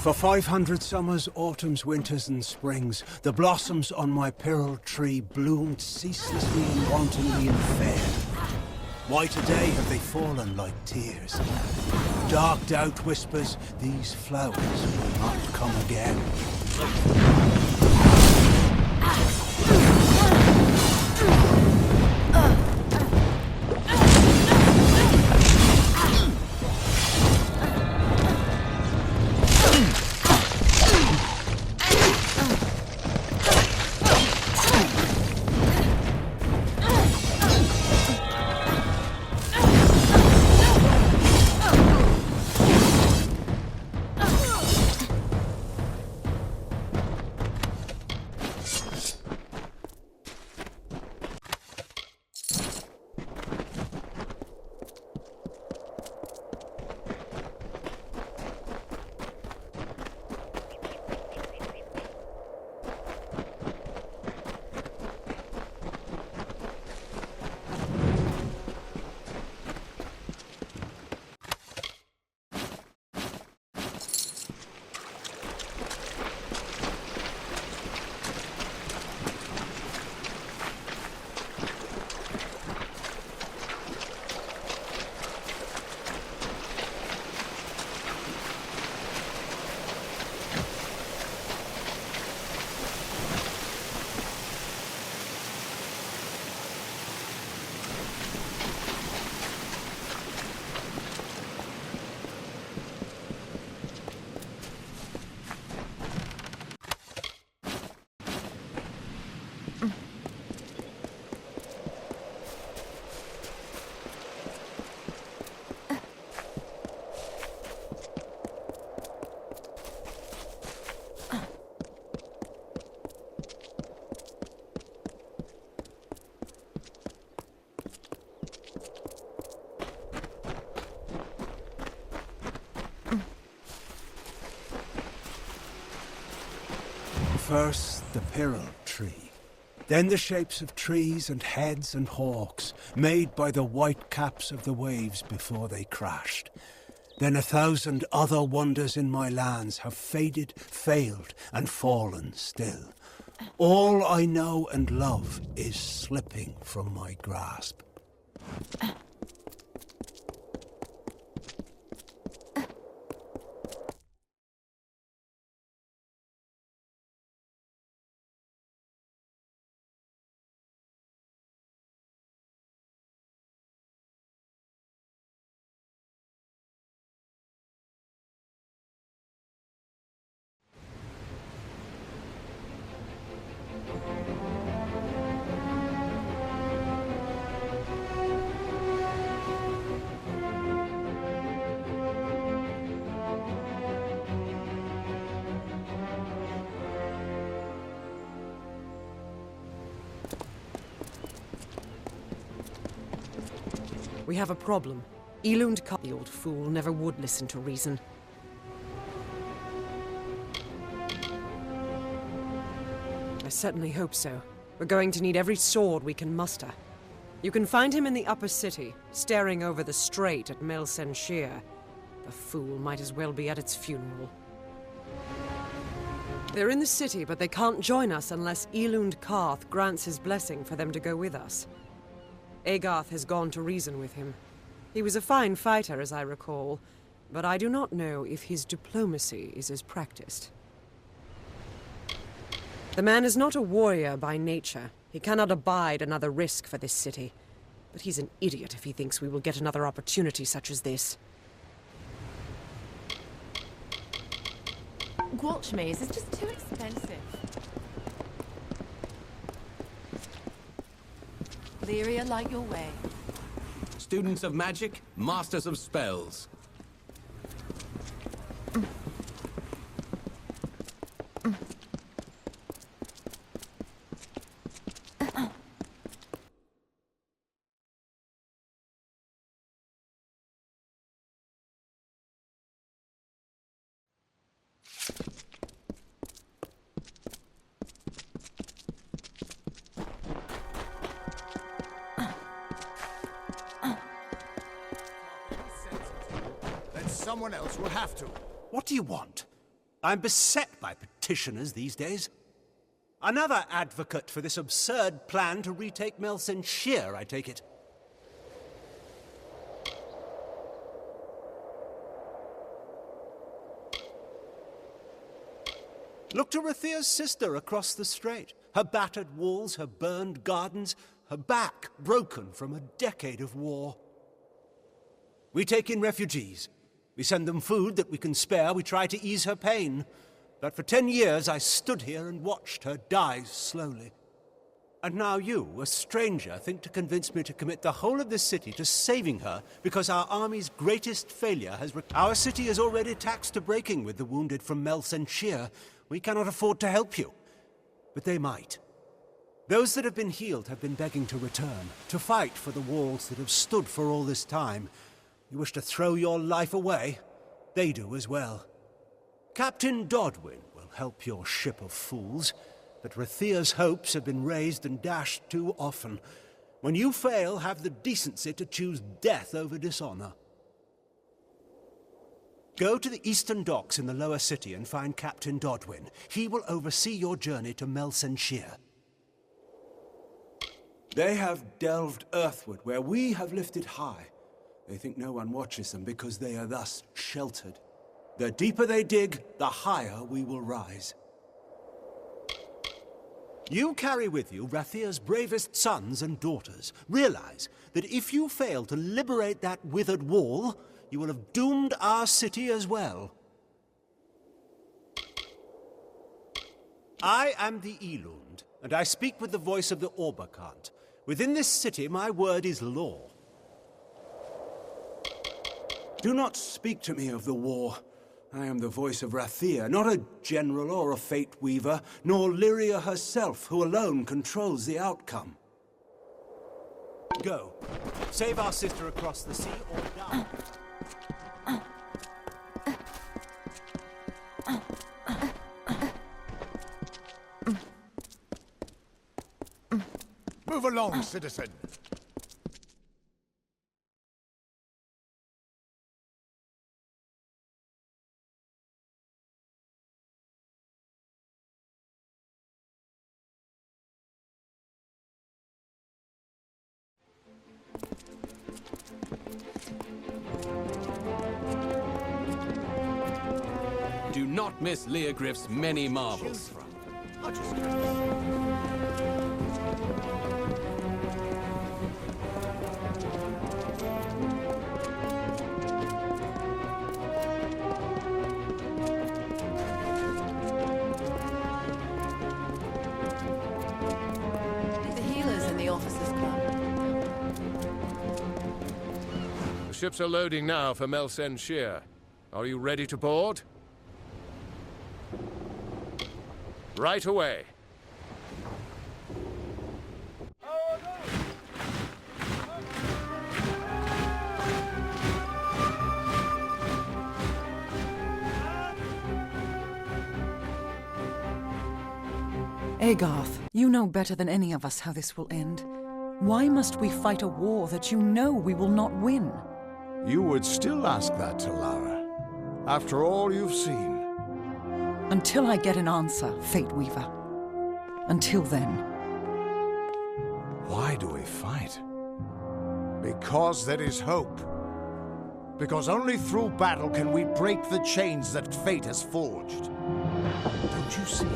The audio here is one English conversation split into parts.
For 500 summers, autumns, winters, and springs, the blossoms on my pearl tree bloomed ceaselessly and wantonly and fair. Why today have they fallen like tears? Dark doubt whispers, these flowers will not come again. First, the pearl tree. Then the shapes of trees and heads and hawks, made by the white caps of the waves before they crashed. Then 1,000 other wonders in my lands have faded, failed, and fallen still. All I know and love is slipping from my grasp. We have a problem. Elund, the old fool, never would listen to reason. I certainly hope so. We're going to need every sword we can muster. You can find him in the upper city, staring over the strait at Mel SensHir. The fool might as well be at its funeral. They're in the city, but they can't join us unless Elund Karth grants his blessing for them to go with us. Agarth has gone to reason with him. He was a fine fighter, as I recall, but I do not know if his diplomacy is as practiced. The man is not a warrior by nature. He cannot abide another risk for this city. But he's an idiot if he thinks we will get another opportunity such as this. Gwalchmaze is just too expensive. Lyria, light your way. Students of magic, masters of spells. someone else will have to. What do you want? I'm beset by petitioners these days. Another advocate for this absurd plan to retake Mel SensHir, I take it. Look to Rathia's sister across the strait. Her battered walls, her burned gardens, her back broken from a decade of war. We take in refugees. We send them food that we can spare. We try to ease her pain. But for 10 years I stood here and watched her die slowly. And now you, a stranger, think to convince me to commit the whole of this city to saving her because our army's greatest failure has... Our city is already taxed to breaking with the wounded from Mel SensHir. We cannot afford to help you. But they might. Those that have been healed have been begging to return, to fight for the walls that have stood for all this time. You wish to throw your life away? They do as well. Captain Dodwin will help your ship of fools, but Rathia's hopes have been raised and dashed too often. When you fail, have the decency to choose death over dishonor. Go to the eastern docks in the lower city and find Captain Dodwin. He will oversee your journey to Mel SensHir. They have delved earthward where we have lifted high. They think no one watches them because they are thus sheltered. The deeper they dig, the higher we will rise. You carry with you Rathia's bravest sons and daughters. Realize that if you fail to liberate that withered wall, you will have doomed our city as well. I am the Elund, and I speak with the voice of the Orbakant. Within this city, my word is law. Do not speak to me of the war. I am the voice of Rathia, not a general or a fate weaver, nor Lyria herself, who alone controls the outcome. Go. Save our sister across the sea or die. Move along, citizen. Do not miss Leogriff's many marvels. The healers in the officers' club. The ships are loading now for Mel SensHir. Are you ready to board? Right away. Agarth, you know better than any of us how this will end. Why must we fight a war that you know we will not win? You would still ask that to Lara, after all you've seen. Until I get an answer, Fate Weaver. Until then. Why do we fight? Because there is hope. Because only through battle can we break the chains that fate has forged. Don't you see?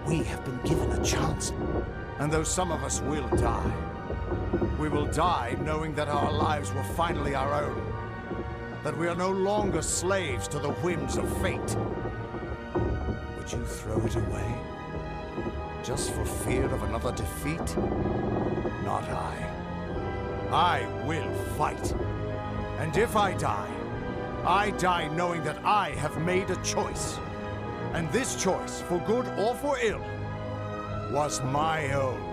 We have been given a chance. And though some of us will die, we will die knowing that our lives were finally our own. That we are no longer slaves to the whims of fate. Would you throw it away? Just for fear of another defeat? Not I. I will fight. And if I die knowing that I have made a choice. And this choice, for good or for ill, was my own.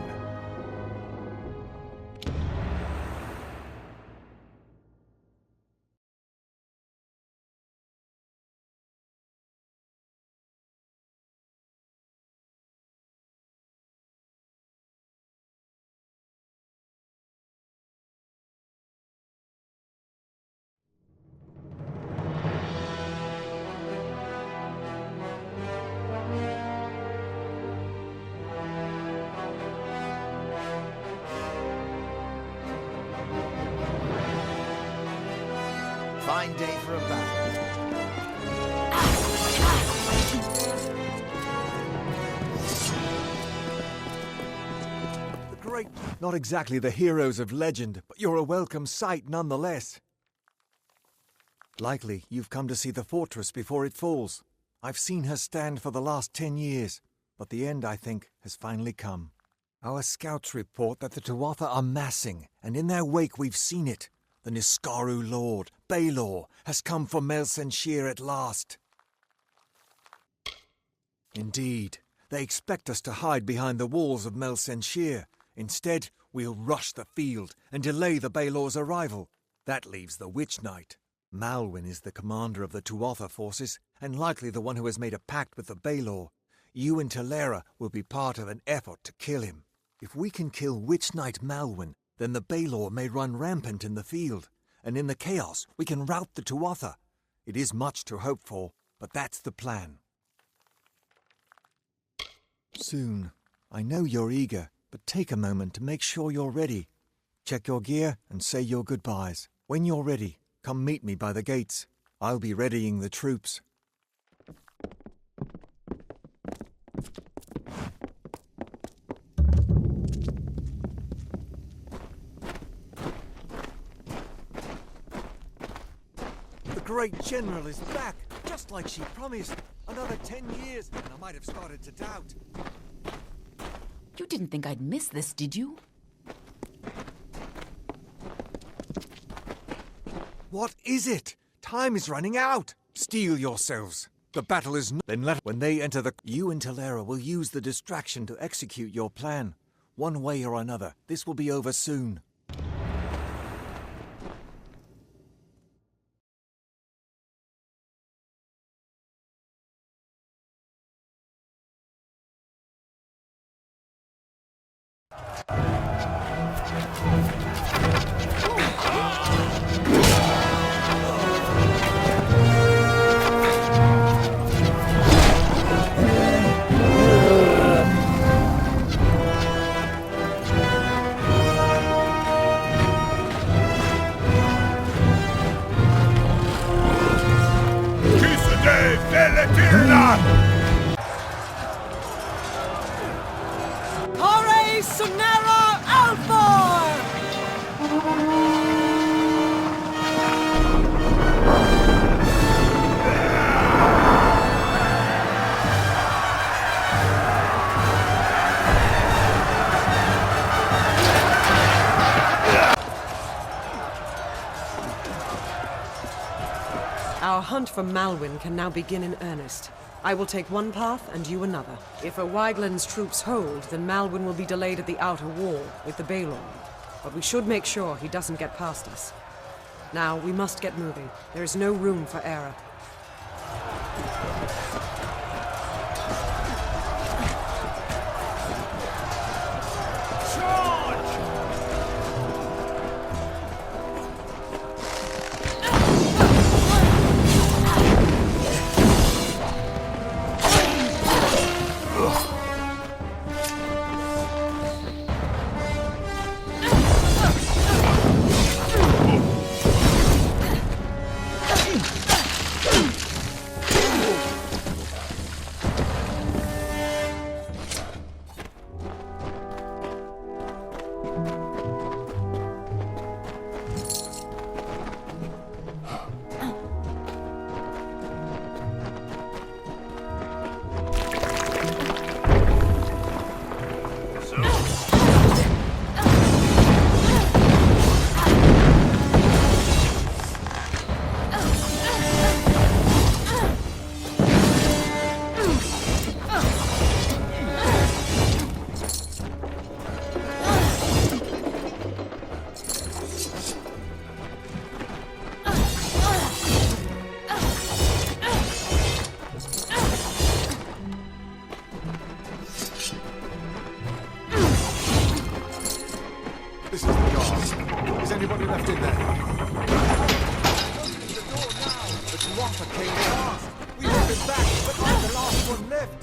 fine day for a battle. The great... Not exactly the heroes of legend, but you're a welcome sight nonetheless. Likely you've come to see the fortress before it falls. I've seen her stand for the last 10 years, but the end, I think, has finally come. Our scouts report that the Tuatha are massing, and in their wake we've seen it. The Niskaru Lord, Baelor, has come for Mel SensHir at last. Indeed, they expect us to hide behind the walls of Mel SensHir. Instead, we'll rush the field and delay the Baelor's arrival. That leaves the Witch Knight. Malwyn is the commander of the Tuatha forces, and likely the one who has made a pact with the Baelor. You and Talera will be part of an effort to kill him. If we can kill Witch Knight Malwyn, then the Baelor may run rampant in the field, and in the chaos we can rout the Tuatha. It is much to hope for, but that's the plan. Soon. I know you're eager, but take a moment to make sure you're ready. Check your gear and say your goodbyes. When you're ready, come meet me by the gates. I'll be readying the troops. The great general is back, just like she promised. Another 10 years, and I might have started to doubt. You didn't think I'd miss this, did you? What is it? Time is running out. Steel yourselves. The battle is not... Then when they enter the... You and Talera will use the distraction to execute your plan. One way or another, this will be over soon. Hore Sunera Alfor! Our hunt for Malwyn can now begin in earnest. I will take one path and you another. If a Wygland's troops hold, then Malwyn will be delayed at the outer wall with the Baelor. But we should make sure he doesn't get past us. Now, we must get moving. There is no room for error. This is the guard. Is anybody left in there? Closing the door now! The Tuatha came fast! We have been back, but I'm the last one left!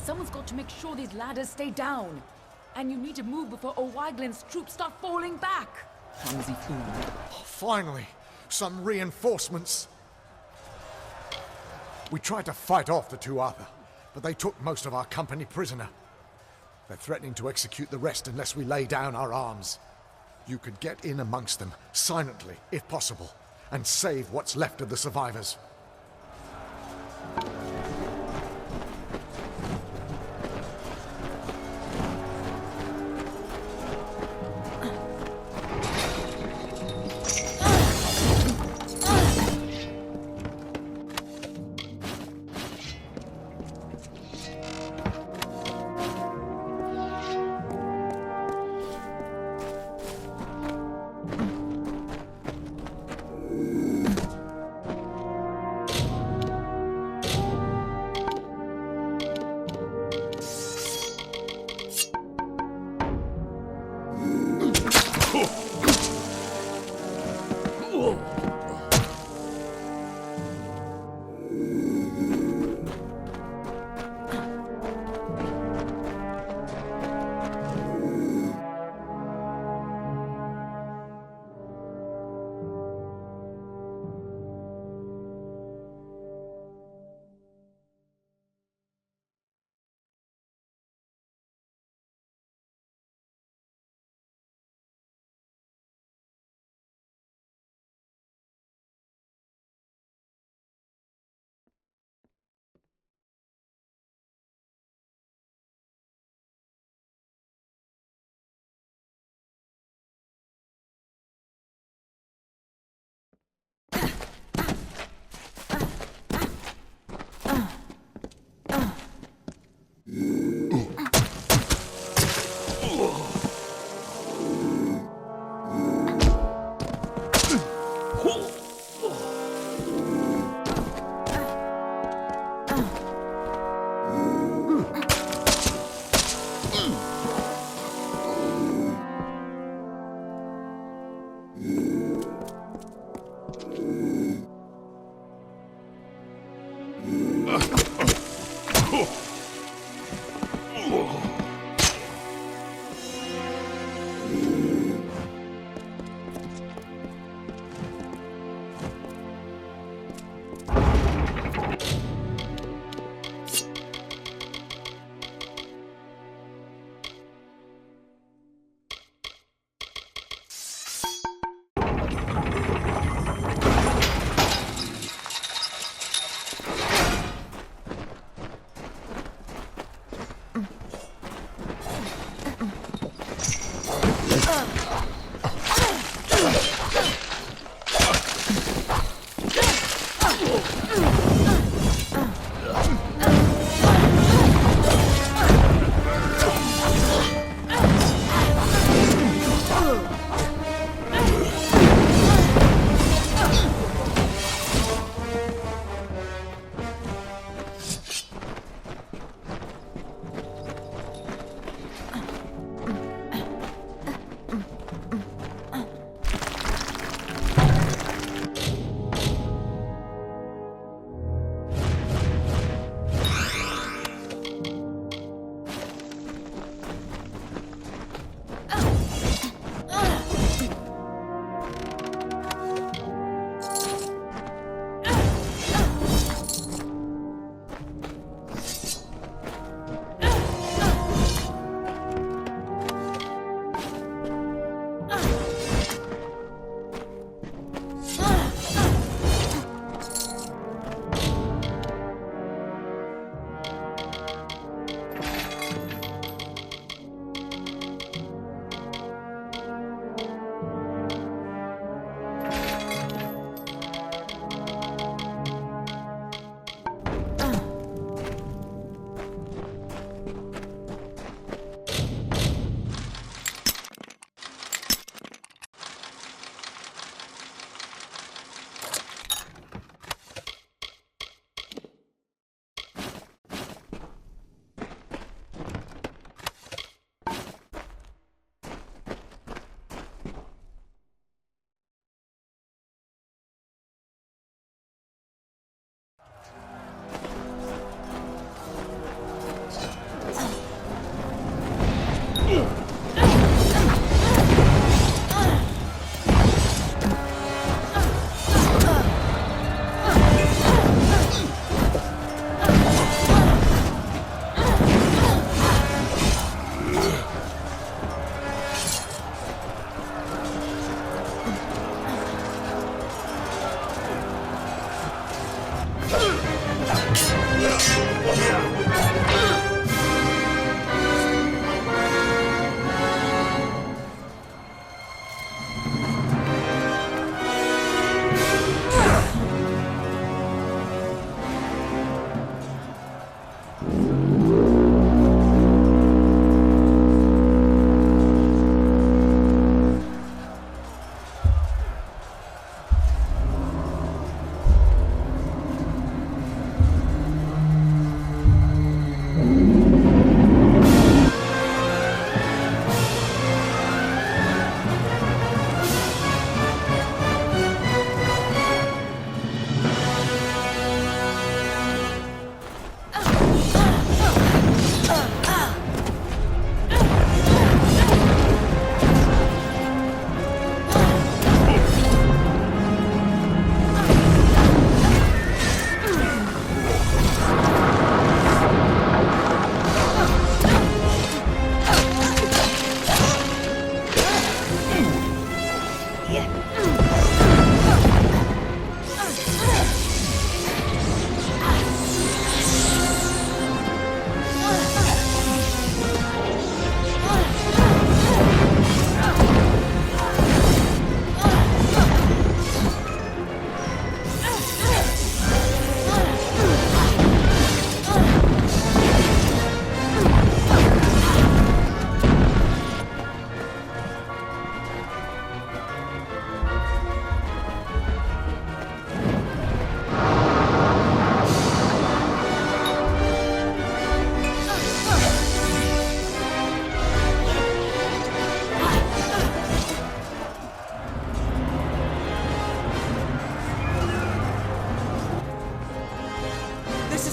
Someone's got to make sure these ladders stay down. And you need to move before O'Waglin's troops start falling back. Clumsy fool. Finally, some reinforcements. We tried to fight off the Tuatha, but they took most of our company prisoner. They're threatening to execute the rest unless we lay down our arms. You could get in amongst them, silently, if possible, and save what's left of the survivors.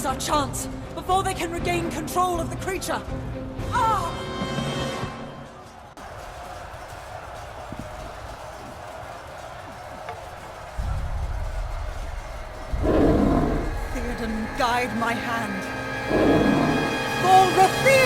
is our chance, before they can regain control of the creature. Ah! Theoden, guide my hand. For Rathir!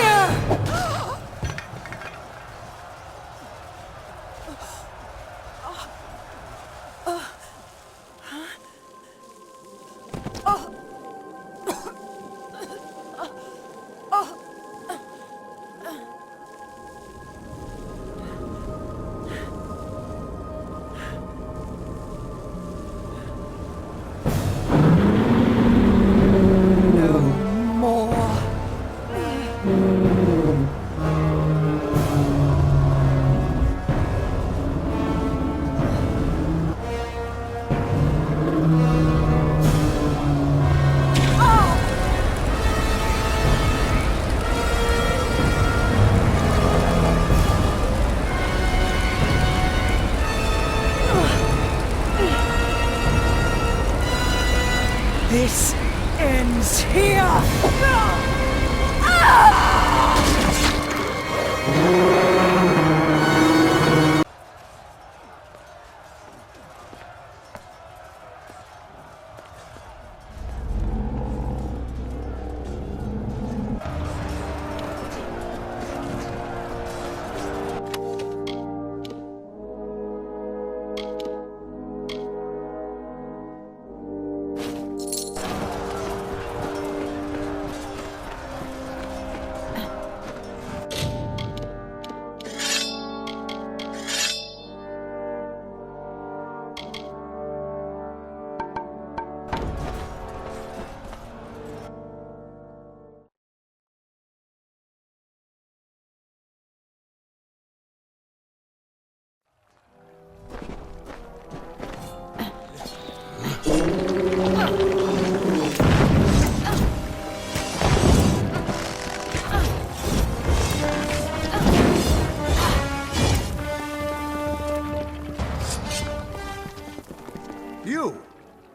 This ends here!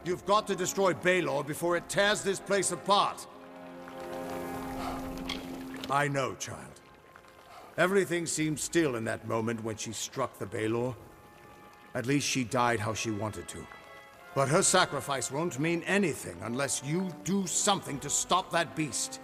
You've got to destroy Baelor before it tears this place apart. I know, child. Everything seemed still in that moment when she struck the Baelor. At least she died how she wanted to. But her sacrifice won't mean anything unless you do something to stop that beast.